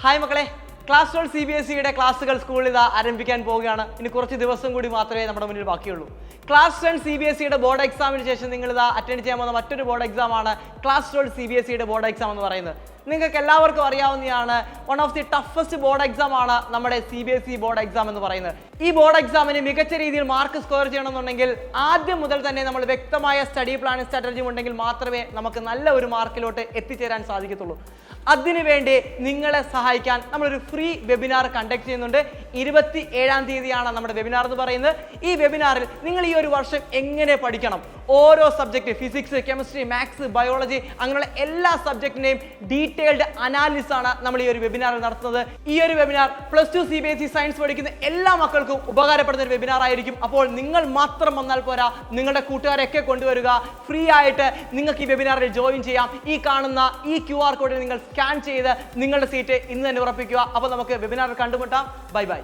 Hi മക്കളെ, class 12 CBSEയുടെ ക്ലാസ്സുകൾ സ്കൂളിൽ ഇതാ ആരംഭിക്കാൻ പോവുകയാണ്. ഇനി കുറച്ച് ദിവസം കൂടി മാത്രമേ നമ്മുടെ മുന്നിൽ ബാക്കിയുള്ളൂ. ക്ലാസ് 10 CBSEയുടെ ബോർഡ് എക്സാമിന് ശേഷം നിങ്ങൾ ഇതാ അറ്റൻഡ് ചെയ്യാൻ പോകുന്ന മറ്റൊരു ബോർഡ് എക്സാം ആണ് ക്ലാസ് 12 CBSEയുടെ ബോർഡ് എക്സാം എന്ന് പറയുന്നത്. നിങ്ങൾക്ക് എല്ലാവർക്കും അറിയാവുന്നതാണ്, one of the toughest board exam ആണ് നമ്മുടെ CBSE ബോർഡ് എക്സാം എന്ന് പറയുന്നത്. ഈ ബോർഡ് എക്സാമിന് മികച്ച രീതിയിൽ മാർക്ക് സ്കോർ ചെയ്യണമെന്നുണ്ടെങ്കിൽ ആദ്യം മുതൽ തന്നെ നമ്മൾ വ്യക്തമായ സ്റ്റഡി പ്ലാനും സ്ട്രാറ്റജിയും ഉണ്ടെങ്കിൽ മാത്രമേ നമുക്ക് നല്ല ഒരു മാർക്കിലോട്ട് എത്തിച്ചേരാൻ സാധിക്കത്തുള്ളൂ. അതിനുവേണ്ടി നിങ്ങളെ സഹായിക്കാൻ നമ്മളൊരു ഫ്രീ വെബിനാർ കണ്ടക്ട് ചെയ്യുന്നുണ്ട്. 27-ാം തീയതിയാണ് നമ്മുടെ വെബിനാർ എന്ന് പറയുന്നത്. ഈ വെബിനാറിൽ നിങ്ങൾ ഈ ഒരു വർഷം എങ്ങനെ പഠിക്കണം, ഓരോ subject physics, chemistry, maths, biology അങ്ങനെയുള്ള എല്ലാ സബ്ജക്റ്റിന്റെയും ഡീറ്റെയിൽഡ് അനാലിസിസ് ആണ് നമ്മൾ ഈ ഒരു വെബിനാറിൽ നടത്തുന്നത്. ഈ ഒരു വെബിനാർ +2 CBSE സയൻസ് പഠിക്കുന്ന എല്ലാ മക്കൾക്കും ഉപകാരപ്പെടുന്ന ഒരു വെബിനാർ ആയിരിക്കും. അപ്പോൾ നിങ്ങൾ മാത്രം വന്നാൽ പോരാ, നിങ്ങളുടെ കൂട്ടുകാരെയൊക്കെ കൊണ്ടുവരിക. ഫ്രീ ആയിട്ട് നിങ്ങൾക്ക് ഈ വെബിനാറിൽ ജോയിൻ ചെയ്യാം. ഈ കാണുന്ന ഈ QR കോഡിൽ നിങ്ങൾ സ്കാൻ ചെയ്ത് നിങ്ങളുടെ സീറ്റ് ഇന്ന് തന്നെ ഉറപ്പിക്കുക. അപ്പോൾ നമുക്ക് വെബിനാറിൽ കണ്ടുമുട്ടാം. Bye bye.